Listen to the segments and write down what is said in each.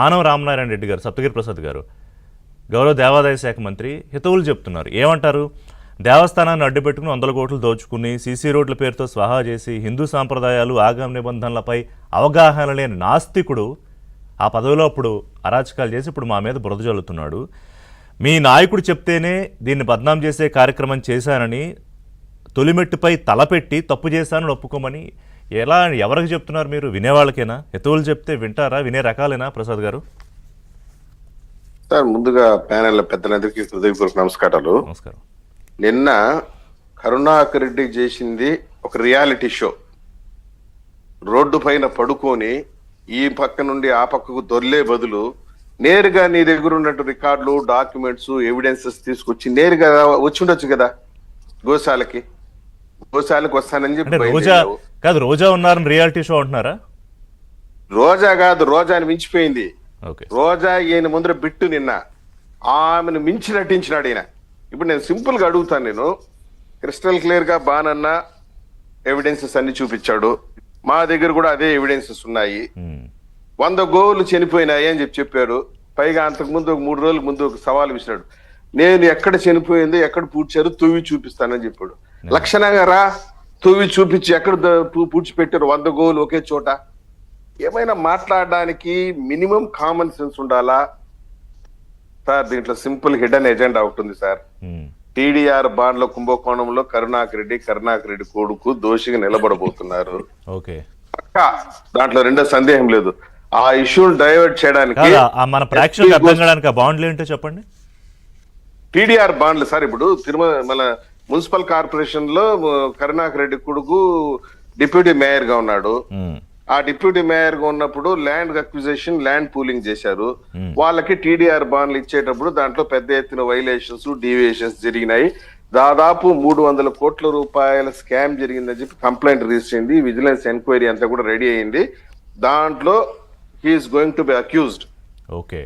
ఆనవ రామనారాయణ రెడ్డి గారు, సప్తగిరి ప్రసాద్ గారు, గౌరవ దేవాదాయ శాఖ మంత్రి హితవులు చెప్తున్నారు. ఏమంటారు? దేవస్థానాన్ని అడ్డుపెట్టుకుని 100 కోట్లు దోచుకుని సీసీ రోడ్ల పేరుతో స్వాహా చేసి హిందూ సాంప్రదాయాలు ఆగమ నిబంధనలపై అవగాహన లేని నాస్తికుడు ఆ పదవిలో అప్పుడు అరాచకాలు చేసి ఇప్పుడు మా మీద బురద జల్లుతున్నాడు. మీ నాయకుడు చెప్తేనే దీన్ని బద్నాం చేసే కార్యక్రమం చేశానని తొలిమెట్టుపై తలపెట్టి తప్పు చేశానని ఒప్పుకోమని ఎలా ఎవరికి చెప్తున్నారు మీరు? వినేవాళ్ళకేనా? హితవులు చెప్తే వింటారా? వినే రకాలేనా ప్రసాద్ గారు? సార్, ముందుగా ప్యానెల్ పెద్దలందరికీ హృదయపూర్వక నమస్కారాలు. నమస్కారం. నిన్న కరుణాకర్ రెడ్డి చేసింది ఒక రియాలిటీ షో. రోడ్డు పైన పడుకొని ఈ పక్క నుండి ఆ పక్కకు దొర్లే బదులు నేరుగా నీ దగ్గర ఉన్నట్టు రికార్డులు, డాక్యుమెంట్స్, ఎవిడెన్సెస్ తీసుకొచ్చి నేరుగా వచ్చి ఉండొచ్చు కదా గోశాలకి వస్తానని చెప్పి. రోజా ఉన్నారని రియాలిటీ షో అంటున్నారా? రోజా కాదు, రోజాని మించిపోయింది. ఓకే. రోజా ఈయన ముందర బిట్టు నిన్న ఆమెను మించి నటించినాడు ఈయన. ఇప్పుడు నేను సింపుల్ గా అడుగుతాను, నేను క్రిస్టల్ క్లియర్ గా బానన్న ఎవిడెన్సెస్ అన్ని చూపించాడు. మా దగ్గర కూడా అదే ఎవిడెన్సెస్ ఉన్నాయి. 100 గోవులు చనిపోయినాయి అని చెప్పారు. పైగా అంతకు ముందు ఒక 3 రోజుల ముందు ఒక సవాల్ విసిరాడు. నేను ఎక్కడ చనిపోయింది, ఎక్కడ పూడ్చారు తూవి చూపిస్తానని చెప్పాడు. లక్షణంగా రా, తూవి చూపించి ఎక్కడ పూడ్చిపెట్టారు 100 గోవులు ఒకే చోట. ఏమైనా మాట్లాడడానికి మినిమం కామన్ సెన్స్ ఉండాలా సార్? దీంట్లో సింపుల్ హిడెన్ ఎజెండా ఉంటుంది సార్. టీడీఆర్ బాండ్ల కుంభకోణంలో కరుణాకర్ రెడ్డి కొడుకు దోషిగా నిలబడబోతున్నారు. దాంట్లో రెండో సందేహం లేదు. ఆ ఇష్యూని డైవర్ట్ చేయడానికి మన ప్రేక్షకులకు అర్థం కావడానికి బాండ్లు ఏంటో చెప్పండి. టీడీఆర్ బాండ్లు సార్, ఇప్పుడు తిరుమల మన మున్సిపల్ కార్పొరేషన్ లో కరుణాకర్ రెడ్డి కొడుకు డిప్యూటీ మేయర్ గా ఉన్నాడు. ఆ డిప్యూటీ మేయర్ గా ఉన్నప్పుడు ల్యాండ్ అక్విజిషన్, ల్యాండ్ పూలింగ్ చేశారు. వాళ్ళకి టీడీఆర్ బాండ్లు ఇచ్చేటప్పుడు దాంట్లో పెద్ద ఎత్తున వైలేషన్స్, డీవియేషన్స్ జరిగినాయి. దాదాపు 300 కోట్ల రూపాయల స్కామ్ జరిగిందని చెప్పి కంప్లైంట్ రిజిస్టర్ అయింది. విజిలెన్స్ ఎంక్వైరీ అంతా కూడా రెడీ అయింది. దాంట్లో he's going to be accused. Okay.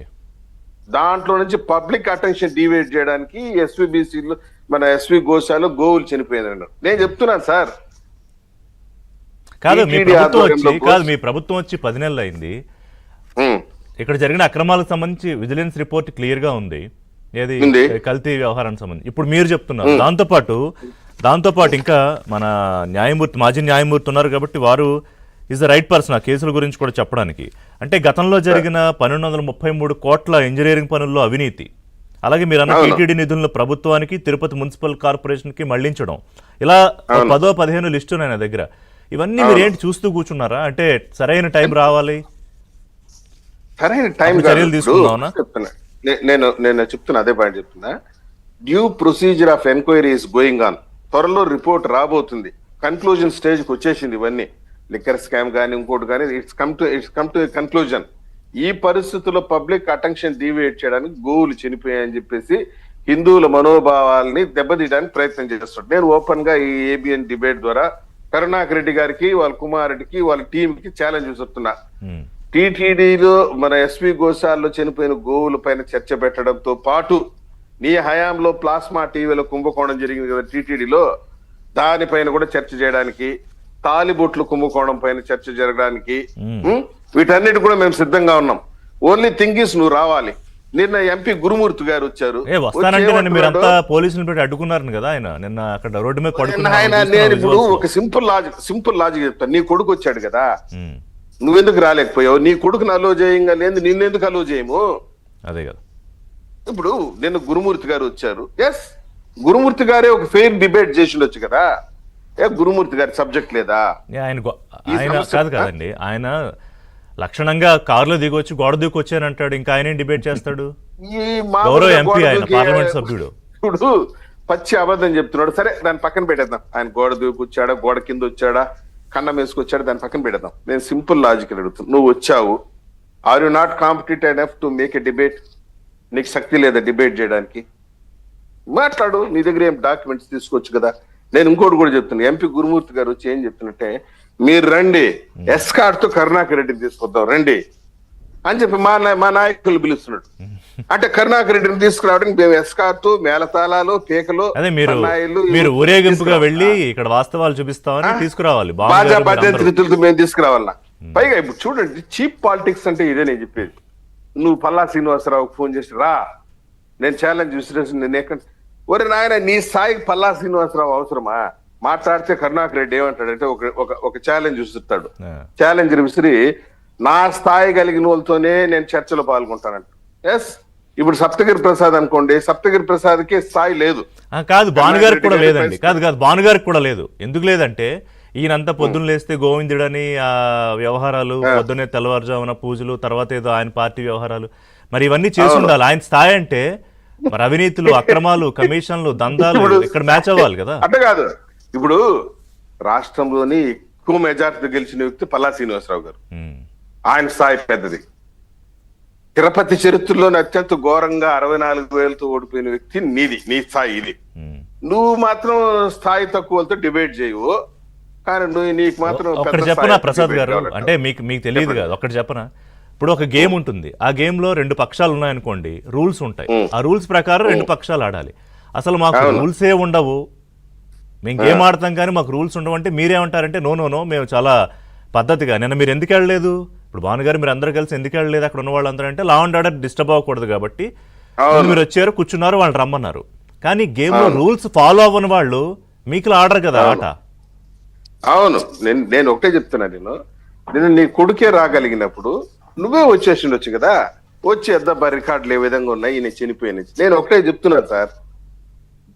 దాంట్లో నుంచి పబ్లిక్ అటెన్షన్ డీవియేట్ చేయడానికి ఎస్వీబీసీలో మన ఎస్వి గోశాలలో గోవులు చనిపోయింది. నేను చెప్తున్నాను సార్, మీ ప్రభుత్వం వచ్చి 10 నెలలు అయింది. ఇక్కడ జరిగిన అక్రమాలకు సంబంధించి విజిలెన్స్ రిపోర్ట్ క్లియర్ గా ఉంది. ఏది కల్తీ వ్యవహారానికి సంబంధించి ఇప్పుడు మీరు చెప్తున్నారు. దాంతోపాటు ఇంకా మన మాజీ న్యాయమూర్తి ఉన్నారు కాబట్టి వారు ఈజ్ ద రైట్ పర్సన్ ఆ కేసుల గురించి కూడా చెప్పడానికి. అంటే గతంలో జరిగిన 1233 కోట్ల ఇంజనీరింగ్ పనుల్లో అవినీతి, అలాగే మీరు అన్న టీటీడీ నిధులను ప్రభుత్వానికి, తిరుపతి మున్సిపల్ కార్పొరేషన్ కి మళ్లించడం, ఇలా 10-15 లిస్టు ఉన్నాయి నా దగ్గర. ఇవన్నీ మీరు ఏంటి చూస్తూ కూర్చున్నారా? అంటే సరైన టైం రావాలి, సరైన టైం చర్యలు తీసుకుందామన్నా? నేను చెప్తున్నా, అదే పాయింట్ చెప్తున్నా. Due procedure of enquiry is going on. త్వరలో రిపోర్ట్ రాబోతుంది. కన్క్లూజన్ స్టేజ్ కి వచ్చేసింది. ఇవన్నీ లిక్కర్ స్కామ్ కానీ ఇంకోటి కానీ ఇట్స్ కమ్ టు కన్క్లూజన్. ఈ పరిస్థితుల్లో పబ్లిక్ అటెన్షన్ డీవియేట్ చేయడానికి గోవులు చనిపోయాయని చెప్పేసి హిందువుల మనోభావాల్ని దెబ్బతీయడానికి ప్రయత్నం చేస్తాడు. నేను ఓపెన్ గా ఈ ఏబిఎన్ డిబేట్ ద్వారా కరుణాకర్ రెడ్డి గారికి, వాళ్ళ కుమారుడికి, వాళ్ళ టీం కి ఛాలెంజ్ చూస్తున్నా. టీటీడీలో మన ఎస్వి గోశాలలో చనిపోయిన గోవుల పైన చర్చ పెట్టడంతో పాటు నీ హయాంలో ప్లాస్మా టీవీలో కుంభకోణం జరిగింది కదా టీటీడీలో, దానిపైన కూడా చర్చ చేయడానికి, తాలిబొట్లు కుంభకోణం పైన చర్చ జరగడానికి, వీటన్నిటి కూడా మేము సిద్ధంగా ఉన్నాం. ఓన్లీ థింగ్ ఇస్ నువ్వు రావాలి. నిన్న ఎంపీ గురుమూర్తి గారు వచ్చారు. పోలీసులు పెట్టి అడ్డుకున్నారు కదా ఆయన నిన్న అక్కడ రోడ్డు మీద. నేను ఇప్పుడు ఒక సింపుల్ లాజిక్ చెప్తాను. నీ కొడుకు వచ్చాడు కదా, నువ్వెందుకు రాలేకపోయావు? నీ కొడుకుని అలో చేయంగా లేదు, నిన్నెందుకు అలో చేయము? అదే కదా. ఇప్పుడు నిన్న గురుమూర్తి గారు వచ్చారు. ఎస్, గురుమూర్తి గారే ఒక ఫెయిర్ డిబేట్ చేసి ఉండొచ్చు కదా. గురుమూర్తి గారి సబ్జెక్ట్ లేదా? ఆయన కాదు కదండి, ఆయన లక్షణంగా కారులో దిగొచ్చి గోడ దిగొచ్చాను అంటాడు. ఇంకా ఆయన డిబేట్ చేస్తాడు? గౌరవ ఎంపీ, ఆయన పార్లమెంట్ సభ్యుడు. ఇప్పుడు పచ్చి అబద్ధం చెప్తున్నాడు. సరే, దాన్ని పక్కన పెట్టేద్దాం. ఆయన గోడ దిగొచ్చాడా, గోడ కింద వచ్చాడా, కన్నం వేసుకొచ్చాడా, దాన్ని పక్కన పెట్టేద్దాం. నేను సింపుల్ లాజికల్ అడుగుతాను. నువ్వు వచ్చావు, are you not competent enough to make a debate? నీకు శక్తి లేదా డిబేట్ చేయడానికి? మాట్లాడు. నీ దగ్గర ఏం డాక్యుమెంట్స్ తీసుకోవచ్చు కదా. నేను ఇంకోటి కూడా చెప్తున్నా. ఎంపీ గురుమూర్తి గారు వచ్చి ఏం చెప్తున్నట్టే, మీరు రండి, ఎస్కార్ట్ తో కరుణాకర్ రెడ్డిని తీసుకొద్దాం రండి అని చెప్పి మా నాయకులు పిలుస్తున్నాడు. అంటే కరుణాకర్ రెడ్డిని తీసుకురావడానికి మేము ఎస్కార్ట్, మేళతాళాలు, కేకలు, మీరు ఊరేగింపుగా వెళ్ళి ఇక్కడ వాస్తవాలు చూపిస్తామని తీసుకురావాలి. బాధ్యతలతో మేము తీసుకురావాలన్నా. పైగా ఇప్పుడు చూడండి, చీప్ పాలిటిక్స్ అంటే ఇదే నేను చెప్పేది. నువ్వు పల్లా శ్రీనివాసరావుకి ఫోన్ చేసి రా, నేను ఛాలెంజ్ విసిరేసి నేను ఎక్కడ ఒరే నాయన నీ స్థాయికి పల్లా శ్రీనివాసరావు అవసరమా? మాట్లాడితే కరుణాకర్ రెడ్డి ఏమంటాడంటే ఒక ఛాలెంజ్ విసురుతాడు. ఛాలెంజ్ విసిరి నా స్థాయి కలిగిన వాళ్ళతోనే నేను చర్చలో పాల్గొంటానంట. ఎస్, ఇప్పుడు సప్తగిరి ప్రసాద్ అనుకోండి, సప్తగిరి ప్రసాద్ కి స్థాయి లేదు. కాదు, భానుగారికి కూడా లేదండి. కాదు, భానుగారికి కూడా లేదు. ఎందుకు లేదంటే ఈయనంతా పొద్దున్న లేస్తే గోవిందుడని ఆ వ్యవహారాలు, పొద్దున్నే తెల్లవారుజామున పూజలు, తర్వాత ఏదో ఆయన పార్టీ వ్యవహారాలు, మరి ఇవన్నీ చేసి ఉండాలి. ఆయన స్థాయి అంటే మరి అవినీతులు, అక్రమాలు, కమిషన్లు, దందాలు ఇక్కడ మ్యాచ్ అవ్వాలి కదా. అంటే కాదు, ఇప్పుడు రాష్ట్రంలోని ఎక్కువ మెజార్టీ గెలిచిన వ్యక్తి పల్లా శ్రీనివాసరావు గారు. ఆయన స్థాయి పెద్దది. తిరుపతి చరిత్రలోని అత్యంత ఘోరంగా 64,000తో ఓడిపోయిన వ్యక్తి నీ స్థాయి ఇది. నువ్వు మాత్రం స్థాయి తక్కువతో డిబేట్ చేయవు, కానీ నీకు మాత్రం ఒకటి చెప్పనా ప్రసాద్ గారు, అంటే మీకు తెలియదు కదా, ఒకటి చెప్పనా. ఇప్పుడు ఒక గేమ్ ఉంటుంది, ఆ గేమ్ లో 2 పక్షాలు ఉన్నాయనుకోండి, రూల్స్ ఉంటాయి. ఆ రూల్స్ ప్రకారం 2 పక్షాలు ఆడాలి. అసలు మాకు రూల్సే ఉండవు, మేము గేమ్ ఆడతాం కానీ మాకు రూల్స్ ఉండవు అంటే మీరేమంటారంటే నో మేము చాలా పద్ధతిగా. నిన్న మీరు ఎందుకు వెళ్ళలేదు? ఇప్పుడు భానుగారు మీరు అందరూ కలిసి ఎందుకు వెళ్ళలేదు అక్కడ ఉన్న వాళ్ళందరూ అంటే లా అండ్ ఆర్డర్ డిస్టర్బ్ అవ్వకూడదు కాబట్టి మీరు వచ్చారు, కూర్చున్నారు, వాళ్ళు రమ్మన్నారు. కానీ గేమ్ లో రూల్స్ ఫాలో అవ్వని వాళ్ళు మీకు ఆర్డర్ కదా ఆట. అవును, నేను ఒకటే చెప్తున్నా, నేను నీ కొడుకే రాగలిగినప్పుడు నువ్వే వచ్చేసిండొచ్చు కదా. వచ్చి ఎద్దబ్బా రికార్డులు ఏ విధంగా ఉన్నాయి, ఈయన చనిపోయిన. నేను ఒకటే చెప్తున్నాను సార్,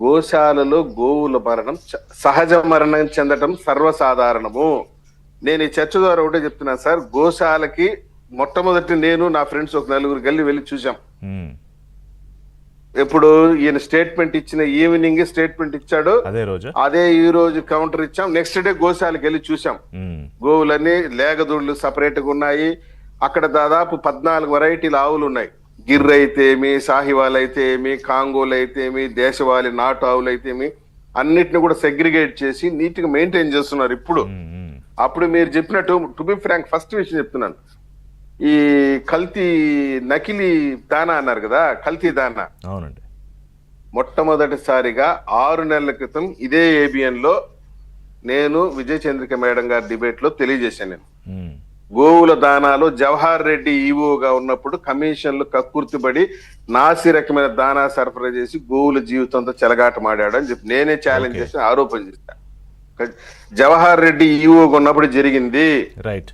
గోశాలలో గోవుల మరణం సహజ మరణం చెందటం సర్వసాధారణము. నేను ఈ చర్చ ద్వారా ఒకటే చెప్తున్నాను సార్, గోశాలకి మొట్టమొదటి నేను నా ఫ్రెండ్స్ ఒక 4 వెళ్ళి చూసాం. ఇప్పుడు ఈయన స్టేట్మెంట్ ఇచ్చిన ఈవినింగ్ స్టేట్మెంట్ ఇచ్చాడు, అదే ఈ రోజు కౌంటర్ ఇచ్చాం. నెక్స్ట్ డే గోశాలకు వెళ్ళి చూసాం. గోవులన్నీ లేగదూళ్ళు సపరేట్ గా ఉన్నాయి. అక్కడ దాదాపు 14 వెరైటీల ఆవులు ఉన్నాయి. గిర్ర అయితే ఏమి, సాహివాల్ అయితే ఏమి, కాంగోలు అయితే ఏమి, దేశవాళి నాటు ఆవులు అయితే ఏమి, అన్నిటిని కూడా సెగ్రిగేట్ చేసి నీట్ గా మెయింటైన్ చేస్తున్నారు ఇప్పుడు. అప్పుడు మీరు చెప్పినట్టు టు బి ఫ్రాంక్ ఫస్ట్ విషయం చెప్తున్నాను, ఈ కల్తీ నకిలీ దానా అన్నారు కదా, కల్తీ దానా. అవునండి. మొట్టమొదటిసారిగా 6 నెలల క్రితం ఇదే ఏబిఎన్ లో నేను విజయ్ చంద్రిక మేడం గారి డిబేట్ లో తెలియజేశాను. నేను గోవుల దానాలో జవహర్ రెడ్డి ఈవోగా ఉన్నప్పుడు కమిషన్లు కక్కుర్తిపడి నాసి రకమైన దానా సరఫరా చేసి గోవుల జీవితంతో చెలగాటమాడాడు అని చెప్పి నేనే ఛాలెంజ్ చేసి ఆరోపణ చేశాను. జవహర్ రెడ్డి ఈవోగా ఉన్నప్పుడు జరిగింది. రైట్,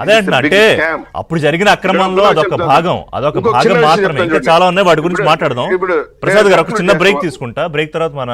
అదే అంటే అప్పుడు జరిగిన అక్రమంలో అదొక భాగం మాత్రమే. ఇంకా చాలా ఉన్నాయి, వాటి గురించి మాట్లాడదాం. ప్రసాద్ గారు ఒక చిన్న బ్రేక్ తీసుకుంటా. బ్రేక్ తర్వాత మన